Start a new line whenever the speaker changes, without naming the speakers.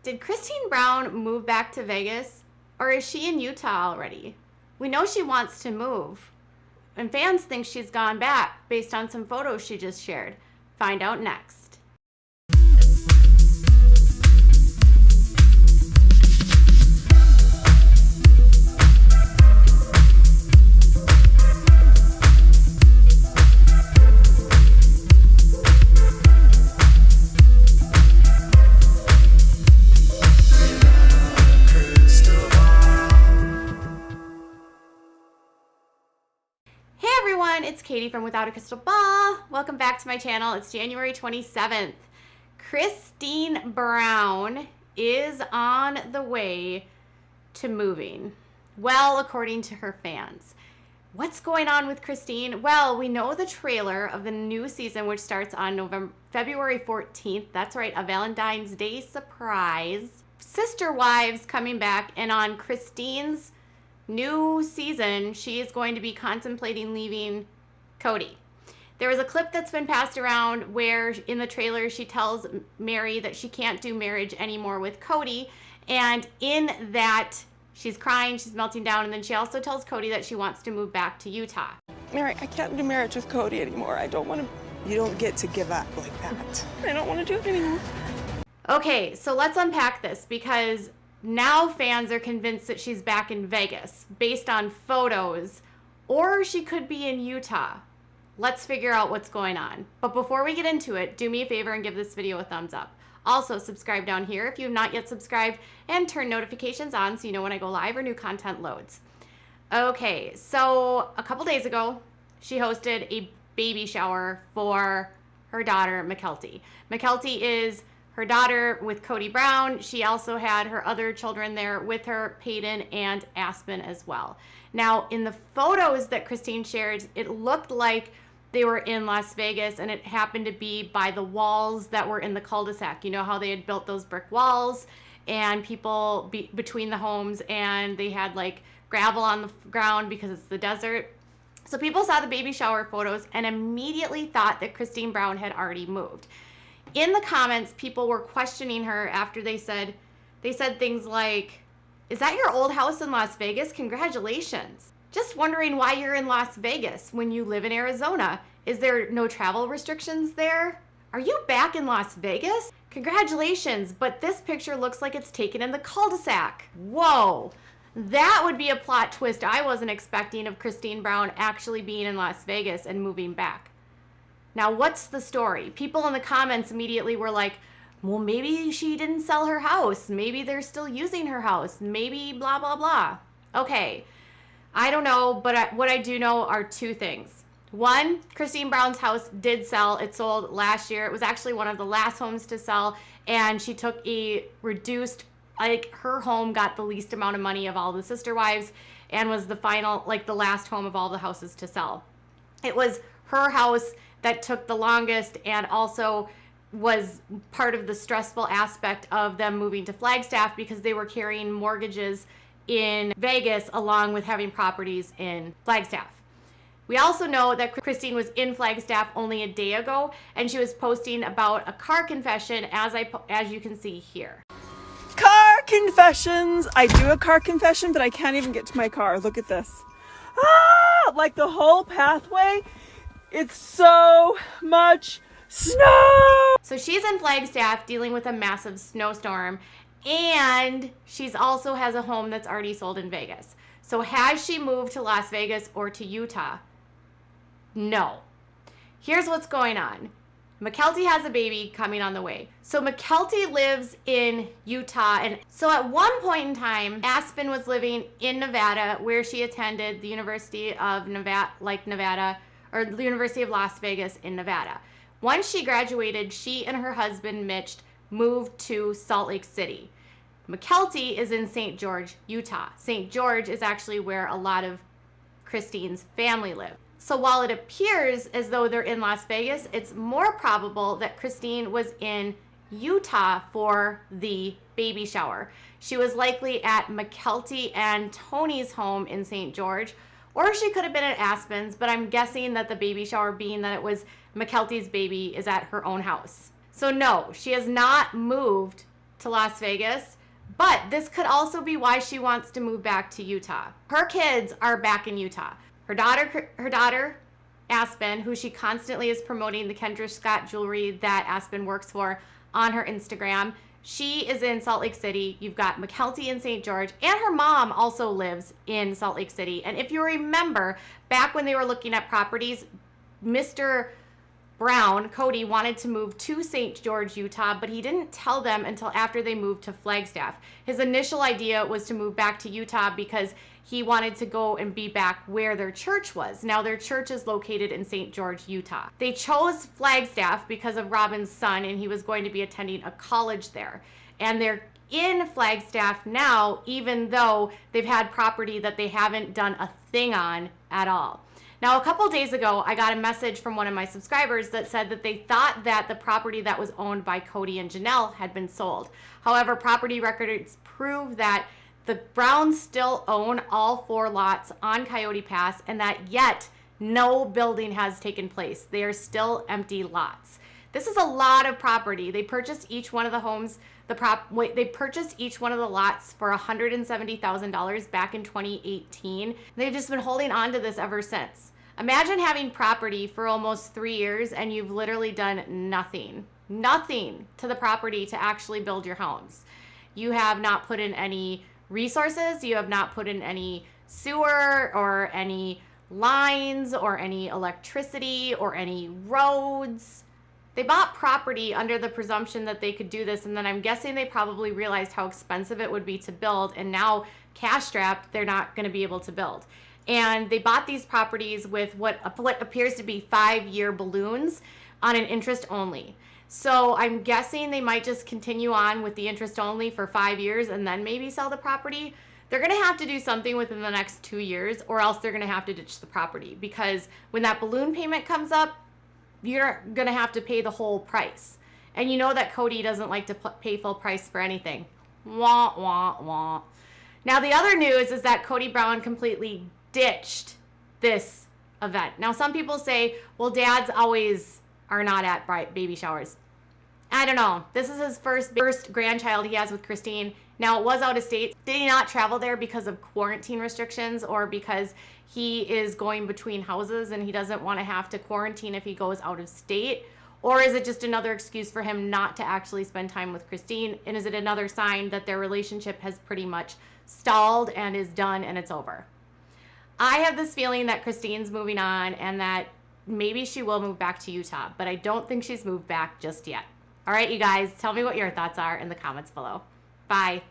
Did Christine Brown move back to Vegas, or is she in Utah already? We know she wants to move, and fans think she's gone back based on some photos she just shared. Find out next. It's Katie from Without a Crystal Ball. Welcome back to my channel. It's January 27th. Christine Brown is on the way to moving. Well, according to her fans. What's going on with Christine? Well, we know the trailer of the new season, which starts on February 14th. That's right, a Valentine's Day surprise. Sister Wives coming back, and on Christine's new season, she is going to be contemplating leaving Kody. There was a clip that's been passed around where in the trailer she tells Mary that she can't do marriage anymore with Kody, and in that she's crying, she's melting down, and then she also tells Kody that she wants to move back to Utah.
Mary, I can't do marriage with Kody anymore. I don't want to.
You don't get to give up like that.
I don't want to do it anymore.
Okay, so let's unpack this, because now fans are convinced that she's back in Vegas based on photos, or she could be in Utah. Let's figure out what's going on. But before we get into it, do me a favor and give this video a thumbs up. Also, subscribe down here if you have not yet subscribed, and turn notifications on so you know when I go live or new content loads. Okay, so a couple days ago, she hosted a baby shower for her daughter, Mykelti. Mykelti is her daughter with Kody Brown. She also had her other children there with her, Peyton and Aspen as well. Now, in the photos that Christine shared, it looked like they were in Las Vegas, and it happened to be by the walls that were in the cul-de-sac. You know how they had built those brick walls and people between the homes, and they had like gravel on the ground because it's the desert. So people saw the baby shower photos and immediately thought that Christine Brown had already moved. In the comments, people were questioning her after they said things like, "Is that your old house in Las Vegas? Congratulations. Just wondering why you're in Las Vegas when you live in Arizona. Is there no travel restrictions there? Are you back in Las Vegas? Congratulations, but this picture looks like it's taken in the cul-de-sac." Whoa, that would be a plot twist I wasn't expecting, of Christine Brown actually being in Las Vegas and moving back. Now, what's the story? People in the comments immediately were like, well, maybe she didn't sell her house. Maybe they're still using her house. Maybe blah, blah, blah. Okay, I don't know, but what I do know are two things. One, Christine Brown's house did sell. It sold last year. It was actually one of the last homes to sell, and she took a reduced, like her home got the least amount of money of all the sister wives and was the final, like the last home of all the houses to sell. It was her house that took the longest, and also was part of the stressful aspect of them moving to Flagstaff, because they were carrying mortgages in Vegas along with having properties in Flagstaff. We also know that Christine was in Flagstaff only a day ago, and she was posting about a car confession, as you can see here.
Car confessions. I do a car confession, but I can't even get to my car. Look at this. Ah, like the whole pathway. It's so much snow.
So she's in Flagstaff dealing with a massive snowstorm, and she's also has a home that's already sold in Vegas. So has she moved to Las Vegas or to Utah? No. Here's what's going on. Mykelti has a baby coming on the way. So Mykelti lives in Utah, and so at one point in time, Aspen was living in Nevada, where she attended the University of Nevada, or the University of Las Vegas in Nevada. Once she graduated, she and her husband, Mitch, moved to Salt Lake City. Mykelti is in St. George, Utah. St. George is actually where a lot of Christine's family live. So while it appears as though they're in Las Vegas, it's more probable that Christine was in Utah for the baby shower. She was likely at Mykelti and Tony's home in St. George, or she could have been at Aspen's, but I'm guessing that the baby shower, being that it was Mykelti's baby, is at her own house. So no, she has not moved to to Las Vegas, but this could also be why she wants to move back to Utah. Her kids are back in Utah. Her daughter, Aspen, who she constantly is promoting the Kendra Scott jewelry that Aspen works for on her Instagram. She is in Salt Lake City. You've got McKelty in St. George, and her mom also lives in Salt Lake City. And if you remember, back when they were looking at properties, Mr. Brown, Kody, wanted to move to St. George, Utah, but he didn't tell them until after they moved to Flagstaff. His initial idea was to move back to Utah because he wanted to go and be back where their church was. Now their church is located in St. George, Utah. They chose Flagstaff because of Robin's son, and he was going to be attending a college there. And they're in Flagstaff now, even though they've had property that they haven't done a thing on at all. Now, a couple days ago, I got a message from one of my subscribers that said that they thought that the property that was owned by Kody and Janelle had been sold. However, property records prove that the Browns still own all 4 lots on Coyote Pass, and that yet no building has taken place. They are still empty lots. This is a lot of property. They purchased each one of the homes, they purchased each one of the lots for $170,000 back in 2018. They've just been holding on to this ever since. Imagine having property for almost 3 years and you've literally done nothing to the property to actually build your homes. You have not put in any resources. You have not put in any sewer or any lines or any electricity or any roads. They bought property under the presumption that they could do this, and then I'm guessing they probably realized how expensive it would be to build, and now cash strapped, they're not going to be able to build. And they bought these properties with what appears to be 5-year balloons on an interest only. So I'm guessing they might just continue on with the interest only for 5 years and then maybe sell the property. They're going to have to do something within the next 2 years, or else they're going to have to ditch the property, because when that balloon payment comes up, you're going to have to pay the whole price. And you know that Kody doesn't like to pay full price for anything. Wah, wah, wah. Now, the other news is that Kody Brown completely ditched this event. Now, some people say, well, dads always are not at baby showers. I don't know. This is his first grandchild he has with Christine. Now, it was out of state. Did he not travel there because of quarantine restrictions, or because he is going between houses and he doesn't want to have to quarantine if he goes out of state? Or is it just another excuse for him not to actually spend time with Christine? And is it another sign that their relationship has pretty much stalled and is done and it's over? I have this feeling that Christine's moving on and that maybe she will move back to Utah, but I don't think she's moved back just yet. All right, you guys, tell me what your thoughts are in the comments below. Bye.